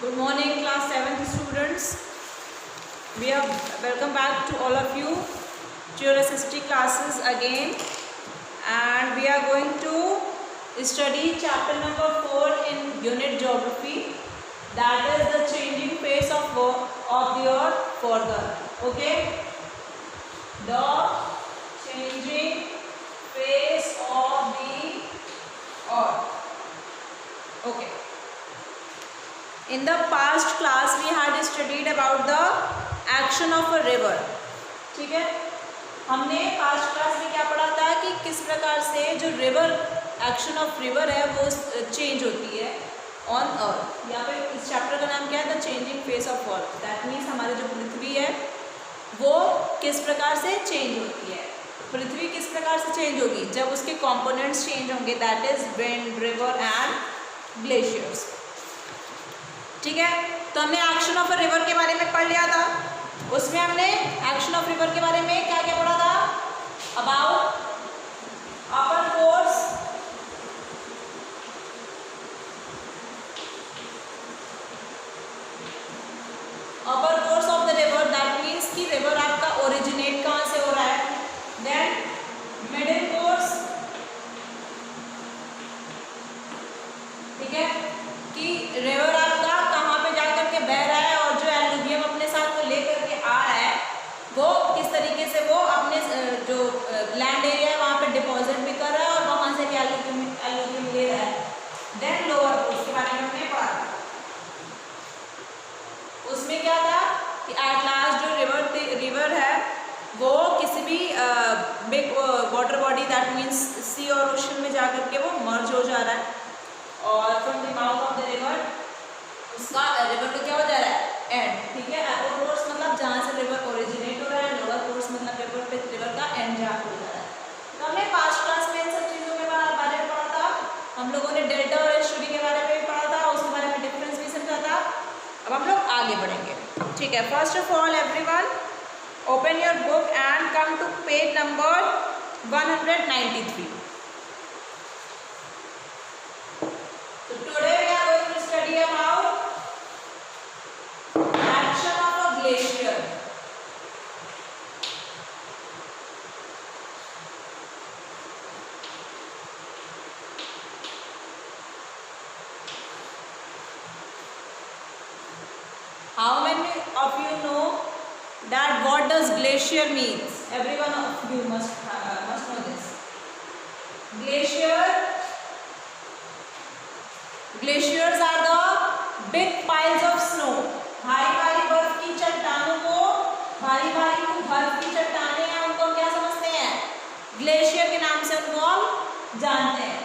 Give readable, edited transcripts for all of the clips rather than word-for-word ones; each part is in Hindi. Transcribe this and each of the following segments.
Good morning, class 7th students. We are welcome back to all of you to your SST classes again, and we are going to study chapter number 4 in unit geography, that is the changing face of the earth further. Okay, the changing face of the earth. Okay. In the past class we had studied about the action of a river. ठीक है, हमने पास्ट क्लास में क्या पढ़ा था कि किस प्रकार से जो रिवर एक्शन ऑफ रिवर है वो चेंज होती है ऑन अर्थ. यहाँ पे इस चैप्टर का नाम क्या है, the changing face of earth. That means हमारी जो पृथ्वी है वो किस प्रकार से चेंज होती है. पृथ्वी किस प्रकार से चेंज होगी, जब उसके कंपोनेंट्स चेंज होंगे, that is wind, river and glaciers. ठीक है, तो हमने एक्शन ऑफ अ रिवर के बारे में पढ़ लिया था. उसमें हमने एक्शन ऑफ रिवर के बारे में क्या क्या पढ़ा था, about upper course, upper course of the river. That means कि रिवर आपका ओरिजिनेट कहाँ से हो रहा है. देन मिडिल कोर्स, ठीक है, कि रिवर आपका कहाँ पे जाकर के बह रहा है और जो एलुवियम अपने साथ वो लेकर के आ रहा है वो किस तरीके से वो अपने जो लैंड एरिया है वहाँ पे डिपॉजिट भी कर रहा है और वहाँ से भी एलुवियम ले रहा है. देन लोअर कोर्स के बारे में हमने पढ़ा. उसमें क्या था कि एट लास्ट जो रिवर है वो किसी भी big water body, that means sea और ओशन में जाकर के वो मर्ज हो जा रहा है. और from the mouth of the river, उसका रिवर को क्या हो जा रहा है, एंड. ठीक है, अपर कोर्स मतलब जहाँ से रिवर ओरिजिनेट हो रहा है, लोअर कोर्स मतलब रिवर का एंड जहाँ हो जा रहा है. तो हमने पास्ट क्लास में इन सब चीज़ों के बारे में पढ़ा था. हम लोगों ने डेल्टा और एस्टुरी के बारे में भी पढ़ा था, उसके बारे में डिफरेंस भी समझा था. अब हम लोग आगे बढ़ेंगे. ठीक है, first of all everyone open your book and come to page number 193. Today we are going to study about action of a glacier. How many of you know that what does glacier means? Everyone of you must know this. Glaciers are the big piles of snow. भारी भारी बर्फ की चट्टानों को, भारी भारी बर्फ की चट्टानें हैं, उनको हम क्या समझते हैं, ग्लेशियर के नाम से उनको हम जानते हैं.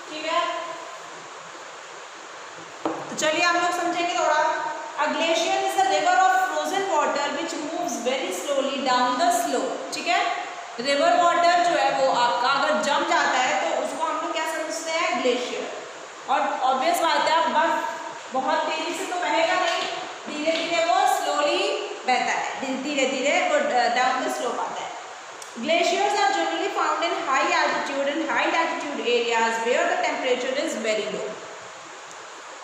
ठीक है, तो चलिए हम लोग समझेंगे थोड़ा. A glacier is a river of frozen water which moves very slowly down the slope. ठीक है, रिवर वाटर जो है वो आपका अगर जम जाता है तो उसको हम लोग क्या समझते हैं, ग्लेशियर. और ऑब्वियस बात है, अब बर्फ बहुत तेजी से तो बहेगा नहीं, धीरे धीरे वो स्लोली बहता है, धीरे धीरे वो डाउन द स्लोप आता है. Glaciers are generally found in high altitude and high latitude areas where the temperature is very low.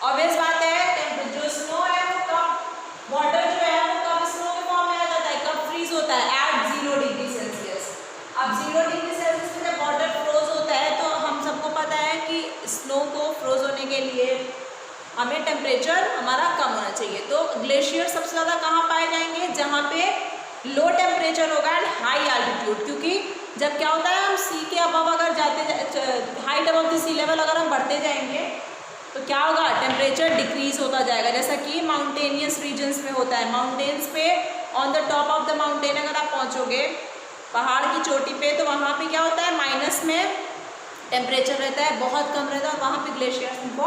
Obvious बात है, जो स्नो है वो कब, वाटर जो है वो कब स्नो के फॉर्म में आ जाता है, कब फ्रीज होता है, एट 0 डिग्री सेल्सियस. अब 0 डिग्री सेल्सियस में जब वाटर फ्रोज होता है तो हम सबको पता है कि स्नो को फ्रोज होने के लिए हमें टेम्परेचर हमारा कम होना चाहिए. तो ग्लेशियर सबसे ज़्यादा कहाँ पाए जाएंगे, जहाँ पे लो टेम्परेचर होगा एंड हाई एल्टीट्यूड. क्योंकि जब क्या होता है, हम सी के अबव अगर height above the sea level अगर हम बढ़ते जाएंगे तो क्या होगा, टेम्परेचर डिक्रीज होता जाएगा. जैसा कि माउंटेनियस रीजन्स में होता है. माउंटेन्स पे on the top of the mountain अगर आप पहुँचोगे पहाड़ की चोटी पे, तो वहाँ पे क्या होता है, माइनस में टेम्परेचर रहता है, बहुत कम रहता है, और वहाँ पे ग्लेशियर्स हमको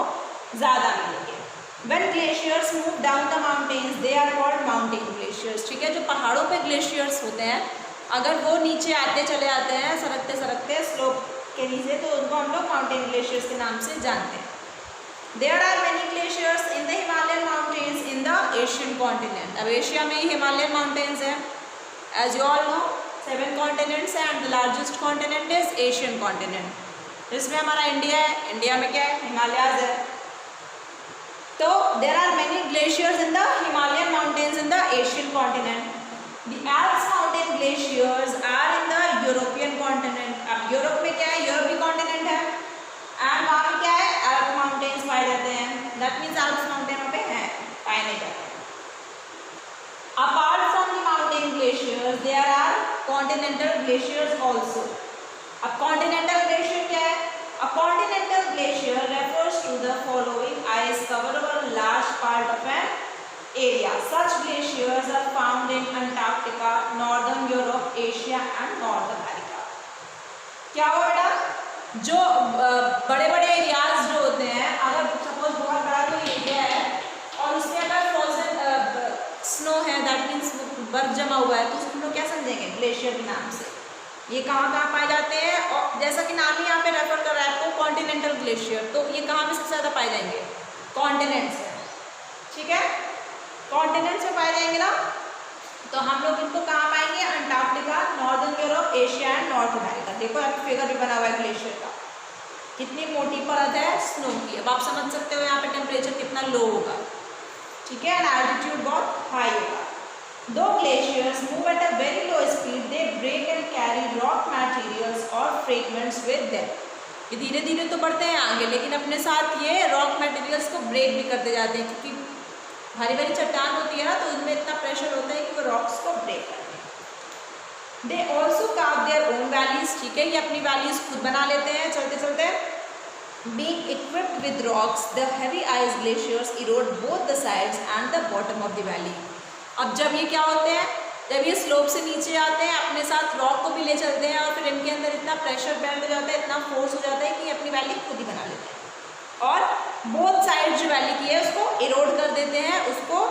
ज़्यादा मिलेंगे. When glaciers move down the mountains they are called mountain glaciers. ठीक है, जो पहाड़ों पे ग्लेशियर्स होते हैं अगर वो नीचे आते चले आते हैं सरकते सरकते स्लोप के नीचे, तो उनको हम लोग माउंटेन ग्लेशियर्स के नाम से जानते हैं. There are many glaciers in the Himalayan mountains in the Asian continent. अब एशिया में ही हिमालयन माउंटेन्स हैं. As you all know, 7 continents हैं and the largest continent is Asian continent. इसमें हमारा इंडिया है. इंडिया में क्या है, हिमालयाज है. तो there are many glaciers in the Himalayan mountains in the Asian continent. The Alps mountain glaciers are in the European continent. अब यूरोप में क्या है, यूरोपीय कॉन्टिनेंट है एंड वहाँ पे क्या है, एल्प माउंटेन्स पाए जाते हैं. दैट मीन्स एल्प्स माउंटेन वहाँ पे है, पाए नहीं जाते. Apart from the mountain glaciers, there are continental glaciers also. अब continental glacier क्या है? A continental glacier refers to the following ice cover over a large part of an area. Such glaciers are found in Antarctica, Northern Europe, Asia and North America. क्या हुआ बेटा? जो बड़े-बड़े एरियाज जो होते हैं, अगर सपोज बहुत बड़ा कोई एरिया है और उसमें अगर फ्रोजन स्नो है, दैट मीन्स बर्फ जमा हुआ है, तो उसको हम लोग क्या समझेंगे, ग्लेशियर के नाम से. ये कहाँ पाए जाते हैं, और जैसा कि नाम ही यहाँ पे रेफर कर रहा है आपको कॉन्टिनेंटल ग्लेशियर, तो ये कहाँ में सबसे ज़्यादा पाए जाएंगे, कॉन्टिनेंट्स में. ठीक है, कॉन्टिनेंट्स में पाए जाएंगे ना. तो हम लोग इनको कहाँ पाएंगे, Antarctica, northern Europe, Asia and north America. देखो यहाँ पे फिगर भी बना हुआ है ग्लेशियर का, कितनी मोटी परत है स्नो की. अब आप समझ सकते हो यहाँ पे टेम्परेचर कितना लो होगा. ठीक है, एंड एल्टीट्यूड बहुत हाई होगा. Though glaciers move at a very low speed, they break and carry rock materials और फ्रेगमेंट्स विद देम. ये धीरे धीरे तो बढ़ते हैं आगे, लेकिन अपने साथ ये रॉक मटेरियल्स को ब्रेक भी करते जाते हैं, क्योंकि भारी भारी चट्टान होती है ना, तो उनमें इतना प्रेशर होता है कि वो रॉक्स को ब्रेक करते हैं. They also curve their own valleys. ठीक है, ये अपनी वैलीज खुद बना लेते हैं चलते चलते. Being equipped with rocks, the heavy ice glaciers erode both the sides and the bottom of the valley. अब जब ये क्या होते हैं, जब ये स्लोप से नीचे आते हैं, अपने साथ रॉक को भी ले चलते हैं और फिर इनके अंदर इतना प्रेशर बिल्ड हो जाता है, इतना फोर्स हो जाता है कि अपनी वैली खुद ही बना लेते हैं और बोथ साइड जो वैली की है उसको इरोड कर देते हैं, उसको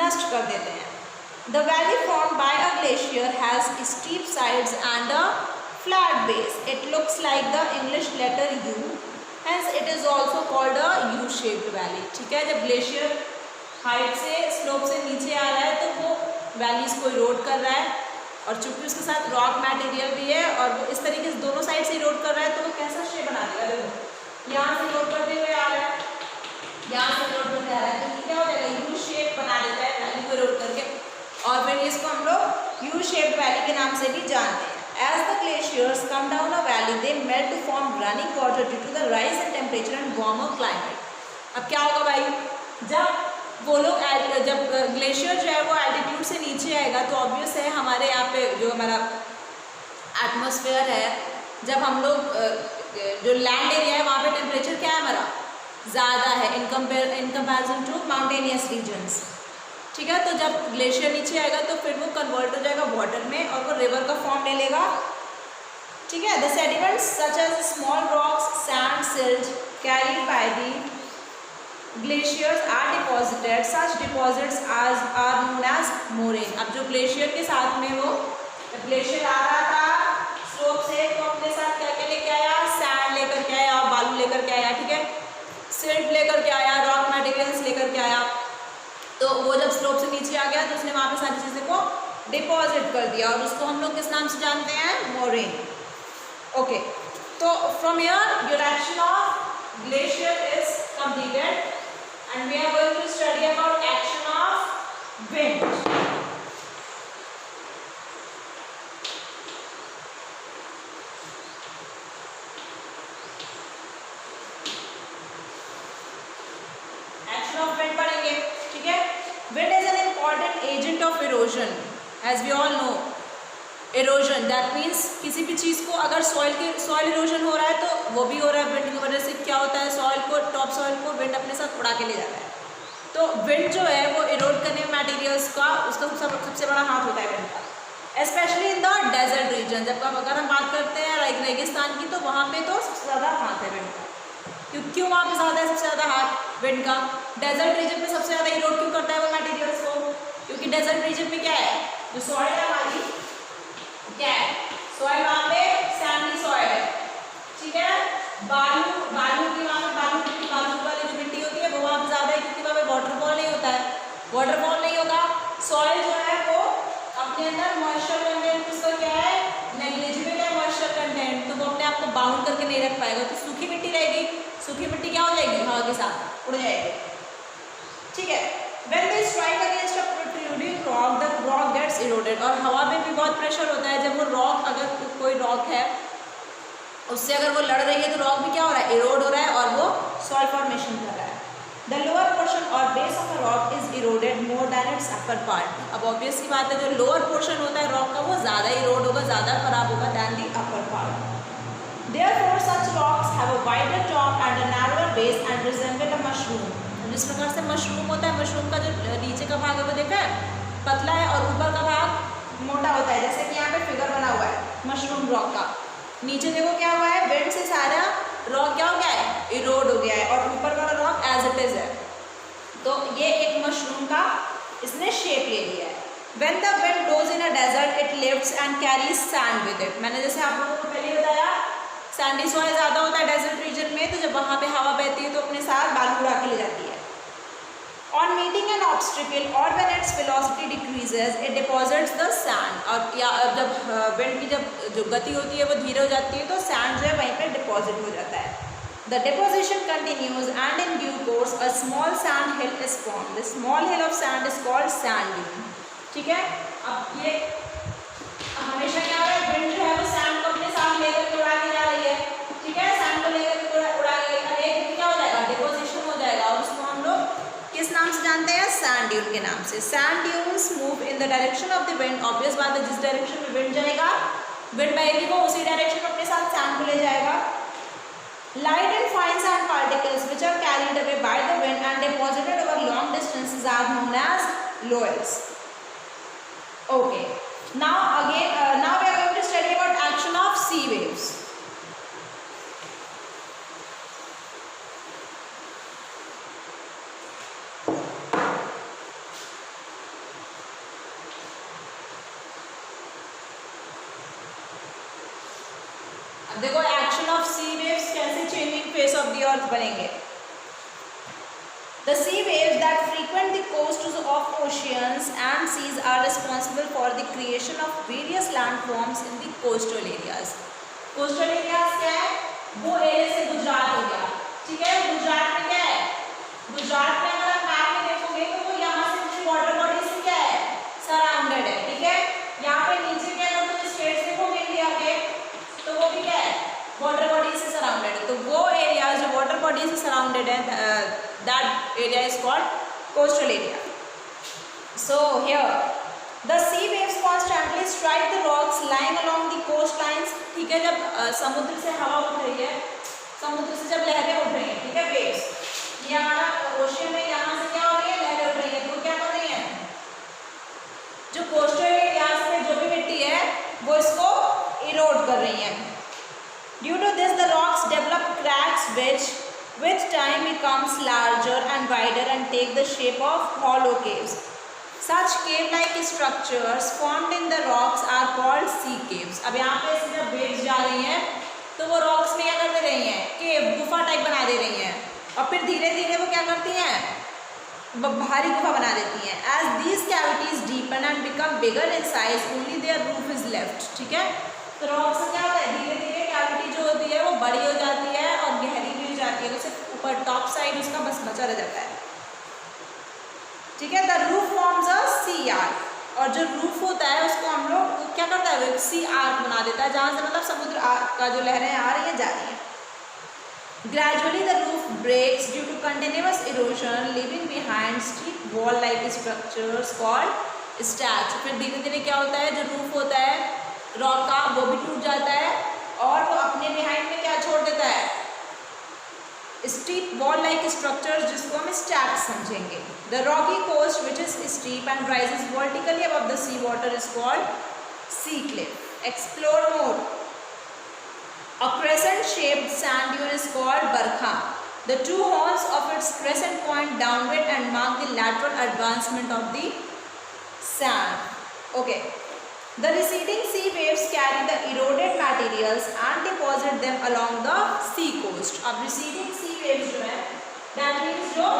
नष्ट कर देते हैं. The valley formed by a glacier has steep sides and a flat base. It looks like the English letter U. Hence it is also called a U-shaped valley. ठीक है, जब ग्लेशियर हाइट से स्लोप से नीचे आ रहा है तो वो वैलीज को इरोड कर रहा है, और चूंकि उसके साथ रॉक मटेरियल भी है और वो इस तरीके से दोनों साइड से इरोड कर रहा है, तो वो कैसा शेप बना देगा. देखो यहाँ से इरोड करते हुए आ रहा है, यहाँ से इरोड करते आ रहा है, तो ये क्या हो जाएगा, यू शेप बना देता है वैली को इरोड करके, और फिर इसको हम लोग यू शेप्ड वैली के नाम से भी जानते हैं. As the glaciers come down a valley, they melt to form running water due to the rise in temperature and warmer climate. अब क्या होगा भाई, जब वो लोग जब ग्लेशियर जो है वो एल्टीट्यूड से नीचे आएगा, तो ऑब्वियस है हमारे यहाँ पे जो हमारा एटमॉस्फेयर है, जब हम लोग जो लैंड एरिया है वहाँ पे टेम्परेचर क्या है हमारा, ज़्यादा है in comparison to mountainous regions. ठीक है, तो जब ग्लेशियर नीचे आएगा तो फिर वो कन्वर्ट हो जाएगा वाटर में और वो रिवर का फॉर्म ले लेगा. ठीक है, the sediments such as small rocks, sand, silt carried by the glaciers are deposited. Such deposits are known as moraine. अब जो ग्लेशियर के साथ में वो ग्लेशियर आ रहा था स्लोप से, तो अपने साथ क्या क्या लेके आया, सैंड लेकर के आया, बालू लेकर के आया. ठीक है, सिल्ट लेकर के आया, रॉक मटेरियल्स लेकर के आया. तो वो जब स्लोप से नीचे आ गया तो उसने वहाँ पे सारी चीज़ें को डिपॉजिट कर दिया, और उसको हम लोग किस नाम से जानते हैं, मोरेन. ओके, तो from here duration of glacier is completed and we are going to study about action of wind. Action of wind पढ़ेंगे. ठीक है, wind is an important agent of erosion, as we all know. erosion that means किसी भी चीज़ को अगर सॉइल इरोजन हो रहा है तो वो भी हो रहा है विंड की वजह से. क्या होता है, सॉइल को, टॉप सॉइल को विंड अपने साथ उड़ा के ले जाता है. तो विंड जो है वो इरोड करने में मटेरियल्स का उसका सबसे बड़ा हाथ होता है विंड का, specially in the desert region. जब अगर हम बात करते हैं रेगिस्तान की, तो वहाँ पे तो सबसे ज़्यादा हाथ है विंड का. क्यों वहाँ पे ज़्यादा है सबसे ज़्यादा हाथ विंड का. डेजर्ट रीजन में सबसे ज़्यादा इरोड क्यों करता है वो मटेरियल्स को, क्योंकि डेजर्ट रीजन में क्या है, जो सॉइल है हमारी क्या है, सॉइल वहाँ पे सैंडी सॉइल है. ठीक है, बालू की वहाँ पे बालू वाली जो मिट्टी होती है वो वहाँ पे ज़्यादा है, क्योंकि वहाँ पे वाटरफॉल नहीं होता है. वाटरफॉल नहीं होगा, सॉइल जो है वो अपने अंदर मॉइस्चर कंटेंट उसका क्या है, नेग्लिजिबल है मॉइस्चर कंटेंट, तो वो अपने आप को बाउंड करके नहीं रख पाएगा. तो सूखी मिट्टी रहेगी, सूखी मिट्टी क्या हो जाएगी, हवा के साथ उड़ जाएगी. ठीक है। When they strike against a protruding rock, the rock gets eroded। और हवा में भी बहुत प्रेशर होता है, जब वो रॉक, अगर कोई रॉक है उससे अगर वो लड़ रही है तो रॉक भी क्या हो रहा है, इरोड हो रहा है और वो सॉइल फॉर्मेशन कर रहा है। The lower portion or base of a rock is eroded more than its upper part। अब ऑब्वियस सी बात है, जो लोअर पोर्शन होता है रॉक का वो ज़्यादा इरोड होगा, ज़्यादा खराब होगा than the upper part। Therefore such rocks have a wider top and a narrower base and resemble a mushroom। जिस प्रकार से मशरूम होता है, मशरूम का जो नीचे का भाग है वो देखा है पतला है और ऊपर का भाग मोटा होता है, जैसे कि यहाँ पे फिगर बना हुआ है मशरूम रॉक का। नीचे देखो क्या हुआ है, विंड से सारा रॉक क्या हो गया है, इरोड हो गया है, और ऊपर वाला रॉक एज इट इज है। तो ये एक मशरूम का इसने शेप ले लिया है। When the wind blows in a desert, it lifts and carries sand with it। मैंने जैसे आप लोगों को पहले बताया सैंडी सॉइल ज़्यादा होता है डेजर्ट रीजन में, तो जब वहाँ पे हवा बहती है तो अपने साथ बालू उड़ा के ले जाती है। On meeting an obstacle or when its velocity decreases, it deposits the sand। और या जब विंड की जो गति होती है वो धीरे हो जाती है तो सैंड जो है वहीं पे डिपॉजिट हो जाता है। The deposition continues and in due course a small sand hill is formed। The small hill of sand is called sand dune। ठीक है, अब ये हमेशा क्या हो रहा है, विंड जो है वो सैंड को अपने साथ लेकर उड़ा के जा रही है। ठीक है, सैंड को लेकर उड़ा के एक क्या हो जाएगा, डिपोजिशन हो जाएगा, और उसको हम लोग किस नाम से जानते हैं, सैंड ड्यून के नाम से। Sand dunes move in the direction of the wind. Obvious बात है, जिस डायरेक्शन में विंड जाएगा, विंड बहेगी वो उसी डायरेक्शन में अपने साथ सैंड को ले जाएगा। Light and fine sand particles which are carried away by the wind and deposited over long distances are known as loess. Okay, now we are going to study about action of sea waves. देखो एक्शन ऑफ सी वेव्स कैसे changing face of the earth बनेंगे। The sea waves that frequent the coasts of oceans and seas are responsible for the creation of various landforms in the coastal areas। coastal areas क्या है, वो एरिया से गुजरात हो गया। ठीक है, गुजरात में क्या है, गुजरात में अगर आप मैप में देखोगे तो वो यहाँ से वाटर बॉडी से क्या है, सराउंडेड है। ठीक है, यहाँ पे नीचे क्या है, तो स्टेट्स देखोगे इंडिया के, तो वो भी क्या है, वाटर बॉडी से सराउंडेड है। तो वो एरिया जो वाटर बॉडी से सराउंडेड है, that area is called coastal area. So here the sea waves constantly strike the rocks lying along the coast lines. ठीक है, जब समुद्र से हवा उठ रही है, समुद्र से जब लहरें उठ रही हैं, ठीक है, वेव्स, ये हमारा ओशियन में यहाँ से क्या हो रही है, लहरें उठ रही है, तो क्या कर रही है, जो कोस्टल एरियाज में जो भी मिट्टी है वो इसको इरोड कर रही है। Due to this, the rocks develop cracks which with time becomes larger and wider and take the shape of hollow caves। Such cave-like structures formed in the rocks are called sea caves। अब यहाँ पे जब waves जा रही हैं तो वो rocks में क्या कर दे रही हैं, केव, गुफा टाइप बना दे रही हैं, और फिर धीरे धीरे वो क्या करती हैं, भारी गुफा बना देती हैं। As these cavities deepen and become bigger in size, only their roof is left। ठीक है, तो रॉक से क्या होता है, धीरे धीरे कैविटी जो होती है वो बड़ी हो जाती है और गहरी भी हो जाती है, तो सिर्फ ऊपर टॉप साइड उसका बस बचा रह जाता है। ठीक है, the roof forms a sea arch. और जो रूफ होता है उसको हम लोग क्या करता है, सी आर्क बना देता है, जहाँ से मतलब समुद्र का जो लहरें आ रही हैं जा रही हैं। Gradually the roof breaks due to continuous erosion, leaving behind steep wall-like structures called stacks। फिर धीरे धीरे क्या होता है, जो रूफ होता है रॉक का वो भी टूट जाता है और वो अपने बिहाइंड में क्या छोड़ देता है, स्टीप वॉल लाइक स्ट्रक्चर्स, जिसको हम स्टैक्स समझेंगे। The rocky coast which is steep and rises vertically above the sea water is called sea cliff. Explore more. A crescent shaped sand dune is called barkha। The two horns of its crescent point downward and mark the lateral advancement of the sand। Okay, the receding sea waves carry the eroded materials and deposit them along the sea coast। अब receding sea waves जो है, that means जो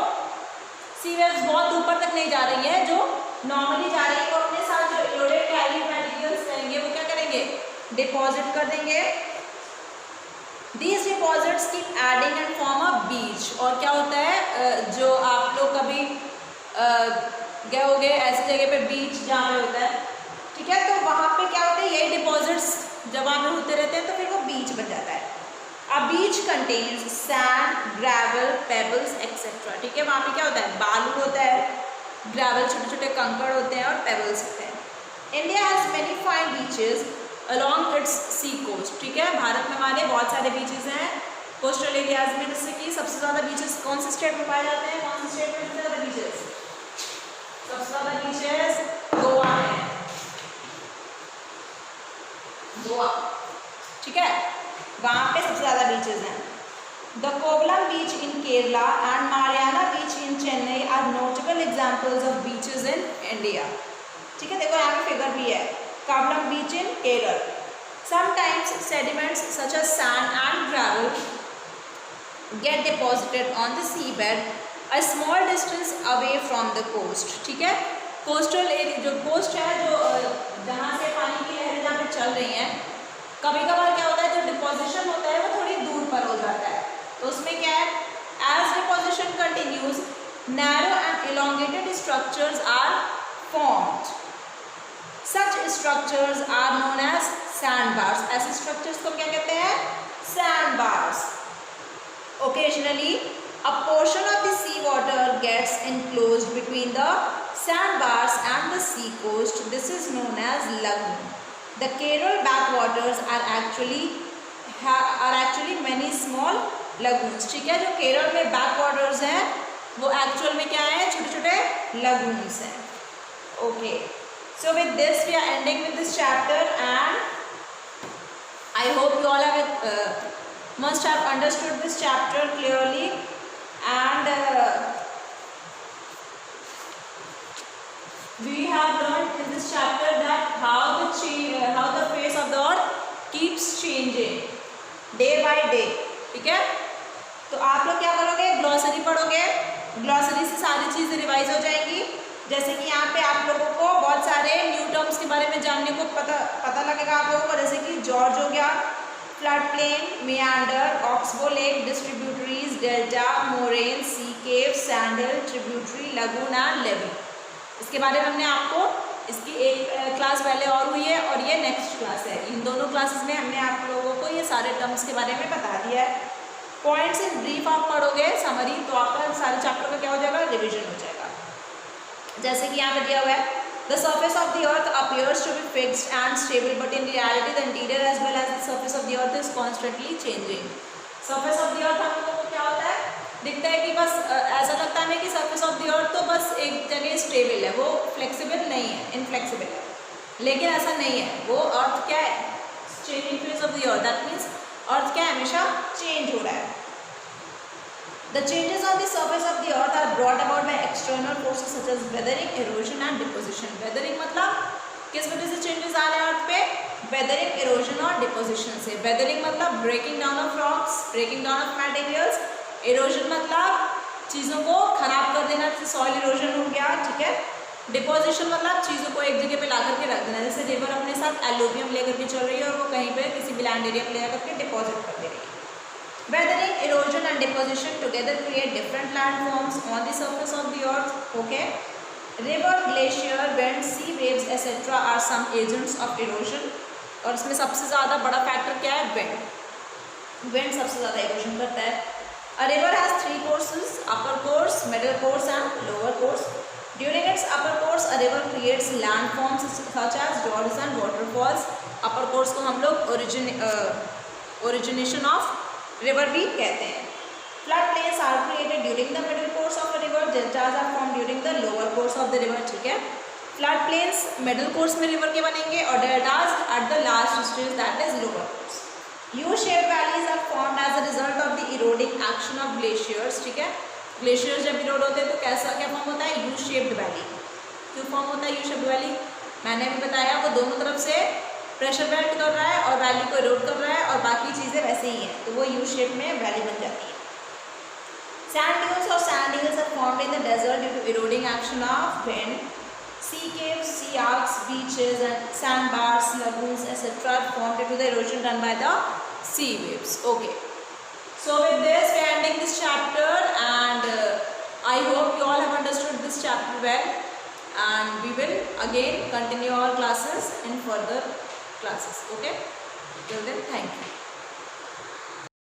sea waves बहुत ऊपर तक नहीं जा रही है, जो नॉर्मली जा रही है, वो अपने साथ जो eroded carry materials रहेंगे वो क्या करेंगे, डिपॉजिट कर देंगे। These deposits keep adding and form a beach। और क्या होता है, जो आप लोग कभी बीच जहाँ पे होता है, ठीक है, तो वहाँ पे क्या होता है, यही डिपॉजिट्स जब वहाँ पे होते रहते हैं तो फिर वो बीच बन जाता है। A beach contains sand, gravel, pebbles, etc. ठीक है, वहाँ पे क्या होता है, बालू होता है, ग्रेवल छोटे छोटे कंकड़ होते हैं और पेबल्स होते हैं। India has many fine beaches along its sea coast. ठीक है, भारत में हमारे बहुत सारे बीचेस हैं कोस्टल एरियाज में, जिससे कि सबसे ज़्यादा बीचेस कौन से स्टेट में पाए जाते हैं, कौन से स्टेट में सबसे ज़्यादा बीचेस, सबसे ज़्यादा बीचेस गोवा में, गोवा, ठीक है, वहाँ पे सबसे ज़्यादा बीचेस हैं। The Kovalam beach in Kerala and Marina beach in Chennai are notable examples of beaches in India. ठीक है, देखो यहाँ पे फिगर भी है, Kovalam beach in Kerala. Sometimes sediments such as sand and gravel get deposited on the sea bed a small distance away from the coast. ठीक है, कोस्टल एरिया जो कोस्ट है, जो जहाँ से पानी की लहरें जहाँ पे चल रही हैं, कभी कभार क्या होता है, जो डिपोजिशन होता है वो थोड़ी दूर पर हो जाता है, तो उसमें क्या है, as deposition continues narrow and elongated structures are formed. Such structures are known as sand bars. ऐसे स्ट्रक्चर्स को क्या कहते हैं, sand bars. Occasionally a portion of the sea water gets enclosed between the sandbars and the sea coast. This is known as lagoon. The Kerala backwaters are actually many small lagoons. ठीक है, जो केरल में backwaters हैं वो एक्चुअल में क्या है, छोटे छोटे lagoons हैं। Okay, so with this we are ending with this chapter and I hope you all have must have understood this chapter clearly and we have learned in this chapter that how the face of the earth keeps changing day by day। ठीक है, तो आप लोग क्या करोगे, ग्लॉसरी पढ़ोगे, ग्लॉसरी से सारी चीज़ें रिवाइज हो जाएंगी। जैसे कि यहाँ पे आप लोगों को बहुत सारे न्यू टर्म्स के बारे में जानने को पता लगेगा आप लोगों को, जैसे कि जॉर्ज हो गया, flood plain, meander, oxbow lake, distributaries, delta, moraine, sea cave, sandal, tributary, lagoon and levee. इसके बारे में हमने आपको, इसकी एक क्लास पहले और हुई है और ये नेक्स्ट क्लास है। इन दोनों क्लासेस में हमने आप लोगों को ये सारे टर्म्स के बारे में बता दिया है। पॉइंट्स इन ब्रीफ आप पढ़ोगे समरी, तो आपका सारे चैप्टर का क्या हो जाएगा, रिविजन हो जाएगा। जैसे कि यहाँ पे दिया हुआ है, the surface of the earth appears to be fixed and stable, but in reality the interior as well as the surface of the earth is constantly changing। surface of the earth हम लोगों को क्या होता है, दिखता है कि बस ऐसा लगता है हमें कि surface of the earth तो बस एक जगह स्टेबल है, वो फ्लेक्सिबल नहीं है, इनफ्लेक्सिबल है, लेकिन ऐसा नहीं है। वो अर्थ क्या है, changing phase of the earth, that means earth क्या है, हमेशा चेंज हो रहा है। The changes on the surface of the earth are brought about by external forces such as weathering, erosion and deposition। weathering मतलब किस वजह से changes आ रहे हैं अर्थ पे, weathering, erosion और deposition से। weathering मतलब breaking down of rocks, breaking down of materials, erosion मतलब चीज़ों को खराब कर देना, जैसे soil erosion हो गया। ठीक है, deposition मतलब चीज़ों को एक जगह पे ला करके रख देना, जैसे रिवर अपने साथ एल्यूवियम लेकर के चल रही है और वो कहीं पे किसी भी लैंड एरिया पे ले करके डिपॉजिट कर दे रही है। Weathering, erosion and deposition together create different landforms on the surface of the earth. Okay. River, glacier, wind, sea waves, etc. are some agents of erosion. और इसमें सबसे ज़्यादा बड़ा फैक्टर क्या है, wind. Wind सबसे ज़्यादा erosion करता है। A river has 3 courses: upper course, middle course and lower course. During its upper course, a river creates landforms such as gorges and waterfalls. Upper course को हम लोग origination of रिवर भी कहते हैं। Flood plains are created during the middle course of a river, deltas are form during the lower course of the river. ठीक है, फ्लड प्लेन्स मिडिल कोर्स में रिवर के बनेंगे और deltas at the last stage, that is lower course. U shape valleys are formed as a result of the eroding action of glaciers. ठीक है, ग्लेशियर्स जब इरोड होते हैं तो कैसा क्या फॉर्म होता है, यू शेप्ड वैली। क्यों फॉर्म होता है यू शेप्ड वैली, मैंने अभी बताया, वो दोनों तरफ से प्रेशर बेल्ट कर रहा है और वैली को इरोड कर रहा है और बाकी चीज़ें वैसे ही हैं, तो वो यू शेप में वैली बन जाती है। सैंड ड्यून्स और sand hills are formed in the desert due to eroding action of wind. Sea caves, sea arches, beaches and sand bars, lagoons etcetera are formed due to the erosion done by the sea waves. Okay, so with this we are ending this chapter and I hope you all have understood this chapter well. and we will again continue our classes in further classes. Okay, till then, thank you.